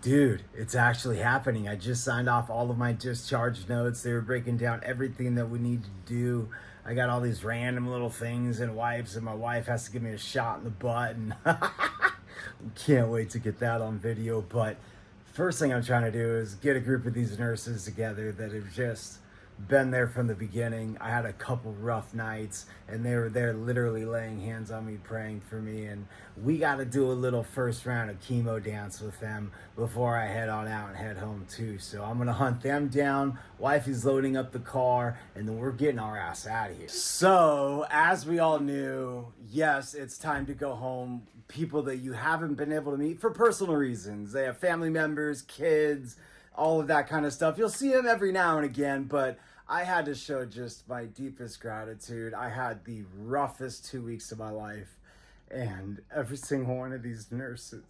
Dude, it's actually happening. I just signed off all of my discharge notes. They were breaking down everything that we need to do. I got all these random little things and wipes, and my wife has to give me a shot in the butt. And can't wait to get that on video. But first thing I'm trying to do is get a group of these nurses together that have just been there from the beginning. I had a couple rough nights, and they were there literally laying hands on me, praying for me, and we got to do a little first round of chemo dance with them before I head on out and head home too. So I'm gonna hunt them down. Wifey's loading up the car, and then we're getting our ass out of here. So as we all knew, yes, it's time to go home. People that you haven't been able to meet for personal reasons. They have family members, kids, all of that kind of stuff. You'll see them every now and again, but I had to show just my deepest gratitude. I had the roughest 2 weeks of my life, and every single one of these nurses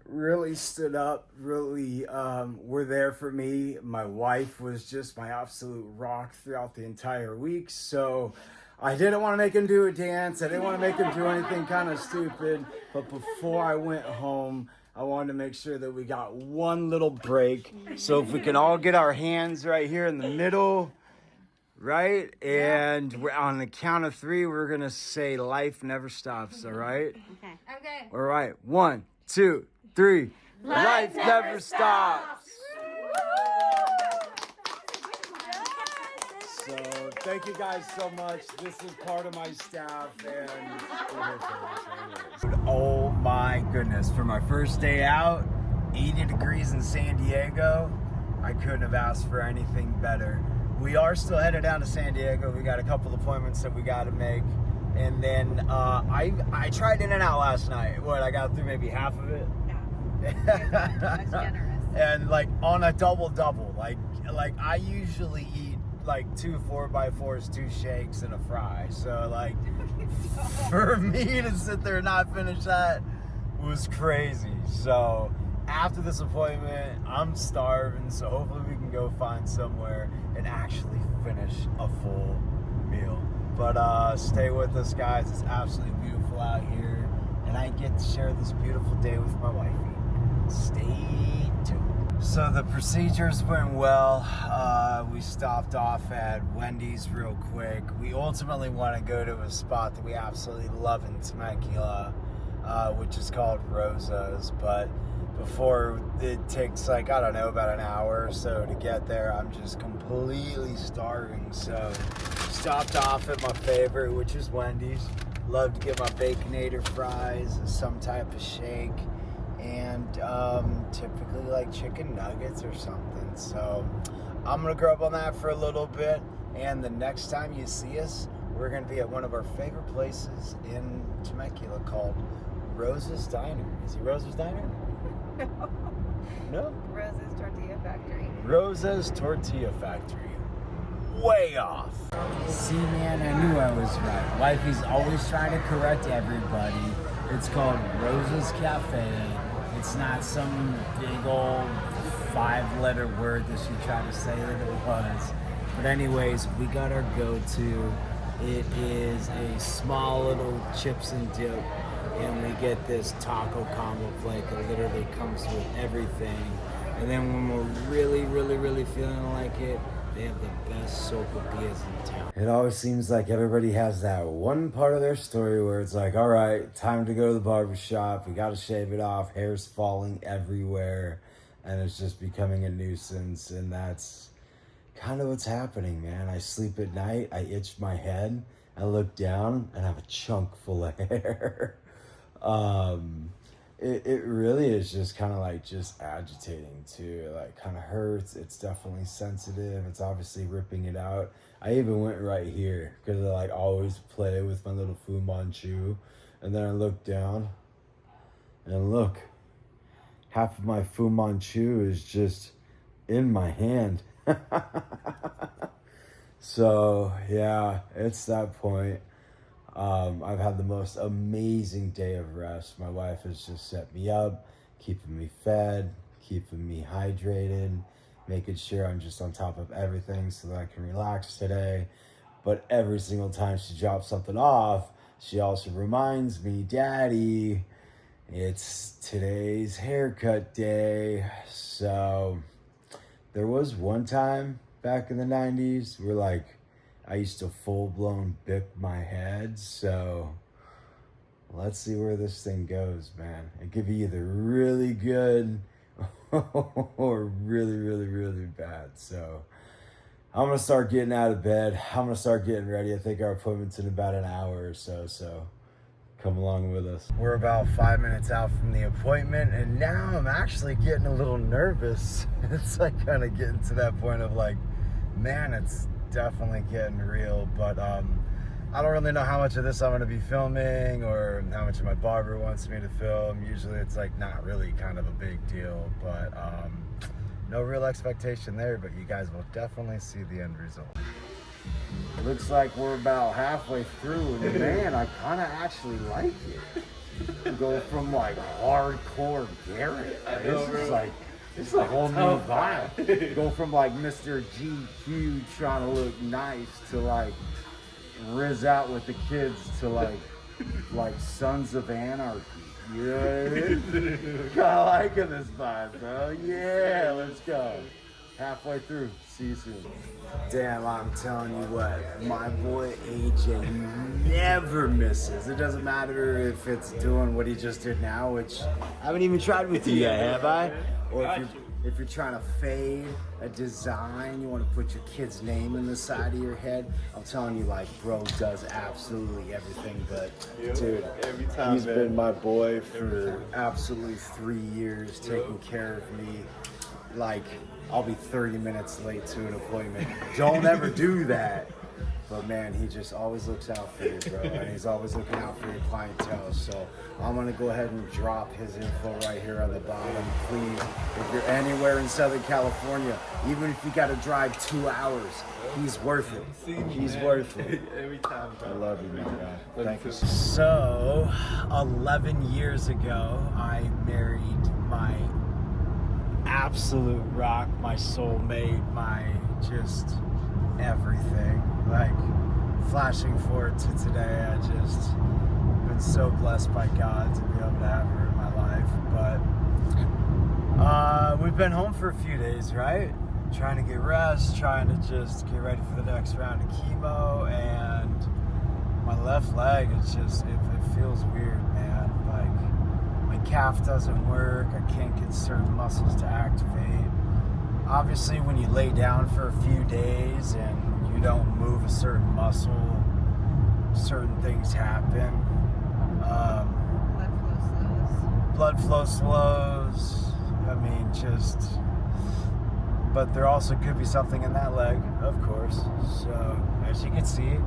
really stood up, really were there for me. My wife was just my absolute rock throughout the entire week, so I didn't want to make him do a dance. I didn't want to make him do anything kind of stupid, but before I went home, I wanted to make sure that we got one little break. So if we can all get our hands right here in the middle, right? And we're on the count of 3, we're going to say life never stops, all right? Okay. All right. 1, 2, 3. Life never stops. So thank you guys so much. This is part of my staff, and oh my goodness, for my first day out, 80 degrees in San Diego, I couldn't have asked for anything better. We are still headed down to San Diego. We got a couple appointments that we got to make, and then I tried In-N-Out last night. I got through maybe half of it. Yeah. That's generous. And like on a double, like I usually eat like 2 4x4s, 2 shakes, and a fry. So like for me to sit there and not finish that was crazy. So after this appointment, I'm starving. So hopefully we can go find somewhere and actually finish a full meal. But stay with us, guys. It's absolutely beautiful out here, and I get to share this beautiful day with my wifey. Stay tuned. So the procedures went well. We stopped off at Wendy's real quick. We ultimately want to go to a spot that we absolutely love in Temecula, which is called Rosa's. But before, it takes like, I don't know, about an hour or so to get there. I'm just completely starving. So stopped off at my favorite, which is Wendy's. Love to get my Baconator fries, some type of shake, and typically like chicken nuggets or something. So I'm gonna grow up on that for a little bit, and the next time you see us, we're gonna be at one of our favorite places in Temecula called Rosa's Diner. Is it Rosa's Diner? No? Rosa's Tortilla Factory. Rosa's Tortilla Factory. Way off. See, man, I knew I was right. Wifey's always trying to correct everybody. It's called Rosa's Cafe. It's not some big old 5-letter word that she tried to say that it was. But anyways, we got our go-to. It is a small little chips and dip, and we get this taco combo plate that literally comes with everything. And then when we're really, really, really feeling like it, they have the best sopapillas in town. It always seems like everybody has that one part of their story where it's like, all right, time to go to the barbershop. We got to shave it off. Hair's falling everywhere, and it's just becoming a nuisance. And that's kind of what's happening, man. I sleep at night. I itch my head. I look down and I have a chunk full of hair. It really is just kind of like just agitating too. It like kind of hurts. It's definitely sensitive. It's obviously ripping it out. I even went right here because I like always play with my little Fu Manchu. And then I look down and look, half of my Fu Manchu is just in my hand. So yeah, it's that point. I've had the most amazing day of rest. My wife has just set me up, keeping me fed, keeping me hydrated, making sure I'm just on top of everything so that I can relax today. But every single time she drops something off, she also reminds me, Daddy, It's today's haircut day. So there was one time back in the 90s where like I used to full-blown bip my head. So let's see where this thing goes, man. It could be either really good or really, really, really bad. So I'm gonna start getting out of bed. I'm gonna start getting ready. I think our appointment's in about an hour or so. So come along with us. We're about 5 minutes out from the appointment, and now I'm actually getting a little nervous. It's like kind of getting to that point of like, man, it's definitely getting real. But I don't really know how much of this I'm gonna be filming or how much my barber wants me to film. Usually it's like not really kind of a big deal, but no real expectation there, but you guys will definitely see the end result. Looks like we're about halfway through, and man, I kind of actually like it. Go from like hardcore Garrett. It's a whole new vibe. Go from like Mr. GQ trying to look nice to like Riz out with the kids to like Sons of Anarchy. You know what I mean? Kinda liking this vibe, bro. Yeah, let's go. Halfway through. See you soon. Damn, I'm telling you what, my boy AJ never misses. It doesn't matter if it's doing what he just did now, which I haven't even tried with you yet, have I? Or if you're trying to fade a design, you want to put your kid's name in the side of your head. I'm telling you, like, bro does absolutely everything. But dude, every time, he's man. been my boy for absolutely 3 years, taking care of me. Like, I'll be 30 minutes late to an appointment. Don't ever do that. But man, he just always looks out for you, bro. And he's always looking out for your clientele. So I'm gonna go ahead and drop his info right here on the bottom. Please, if you're anywhere in Southern California, even if you gotta drive 2 hours, he's worth it. He's worth it. Every time, bro. I love you, man. Thank you. So, 11 years ago, I married my absolute rock, my soulmate, my just everything. Like, flashing forward to today, I just been so blessed by God to be able to have her in my life. But we've been home for a few days, right? Trying to get rest, trying to just get ready for the next round of chemo, and my left leg, it's just, it feels weird, man. Like, my calf doesn't work, I can't get certain muscles to activate. Obviously, when you lay down for a few days and you don't move a certain muscle, certain things happen. Blood flow slows. I mean, but there also could be something in that leg, of course. So, as you can see,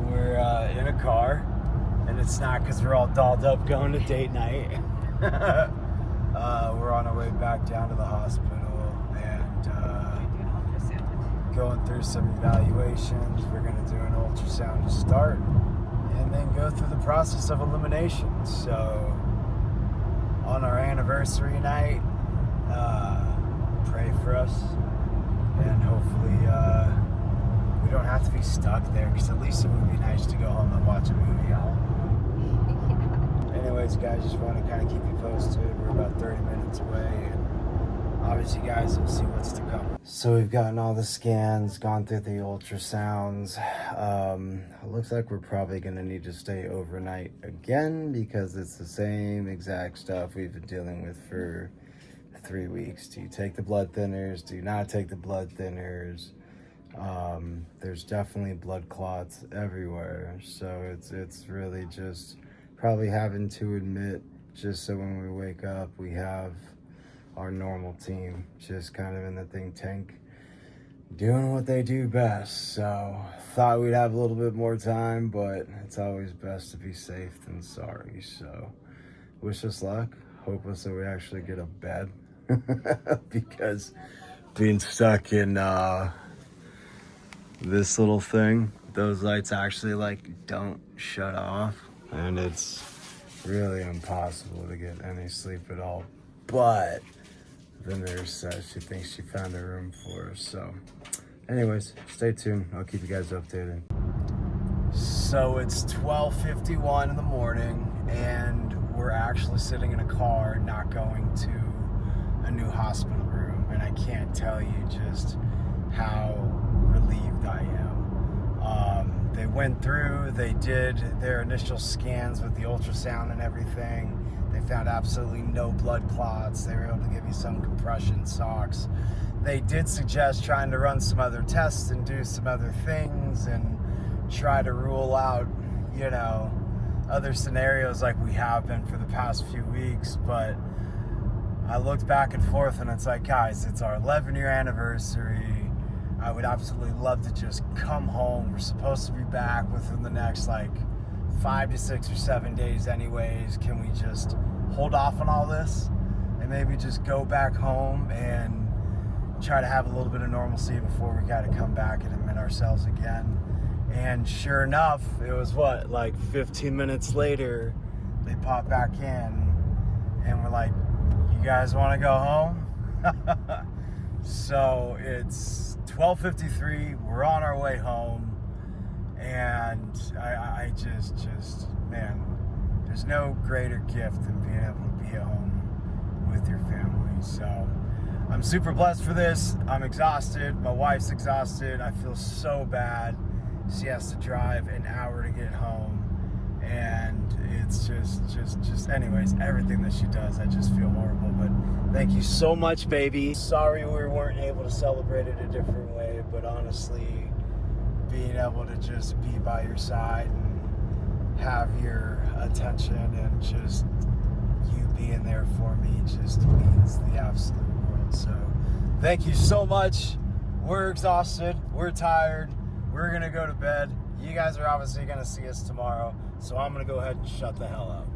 we're in a car, and it's not because we're all dolled up going to date night. We're on our way back down to the hospital. Going through some evaluations. We're going to do an ultrasound to start and then go through the process of elimination. So on our anniversary night, pray for us, and hopefully we don't have to be stuck there, because at least it would be nice to go home and watch a movie, y'all. Anyways, guys, just want to kind of keep you posted. We're about 30 minutes away, and obviously, guys, we'll see what's to come. So we've gotten all the scans, gone through the ultrasounds. It looks like we're probably going to need to stay overnight again, because it's the same exact stuff we've been dealing with for 3 weeks. Do you take the blood thinners? Do you not take the blood thinners? There's definitely blood clots everywhere. So it's really just probably having to admit, just so when we wake up, we have our normal team just kind of in the think tank doing what they do best. So thought we'd have a little bit more time, but it's always best to be safe than sorry. So wish us luck. Hope us that we actually get a bed because being stuck in this little thing, those lights actually like don't shut off, and it's really impossible to get any sleep at all. But the nurse says she thinks she found a room for us. So anyways, stay tuned. I'll keep you guys updated. So it's 12:51 in the morning, and we're actually sitting in a car, not going to a new hospital room. And I can't tell you just how relieved I am. They went through, they did their initial scans with the ultrasound and everything. They found absolutely no blood clots. They were able to give you some compression socks. They did suggest trying to run some other tests and do some other things and try to rule out, you know, other scenarios like we have been for the past few weeks. But I looked back and forth and it's like, guys, it's our 11-year anniversary. I would absolutely love to just come home. We're supposed to be back within the next like 5 to 6 or 7 days anyways. Can we just hold off on all this and maybe just go back home and try to have a little bit of normalcy before we got to come back and admit ourselves again? And sure enough, it was like 15 minutes later, they popped back in and we're like, you guys want to go home? So it's 12:53. We're on our way home, and I just, man, there's no greater gift than being able to be at home with your family. So I'm super blessed for this. I'm exhausted. My wife's exhausted. I feel so bad. She has to drive an hour to get home, and it's just anyways, everything that she does, I just feel horrible. But thank you so much, baby. Sorry we weren't able to celebrate it a different way, but honestly, being able to just be by your side and have your attention and just you being there for me just means the absolute world. So thank you so much. We're exhausted. We're tired. We're going to go to bed. You guys are obviously going to see us tomorrow. So I'm going to go ahead and shut the hell up.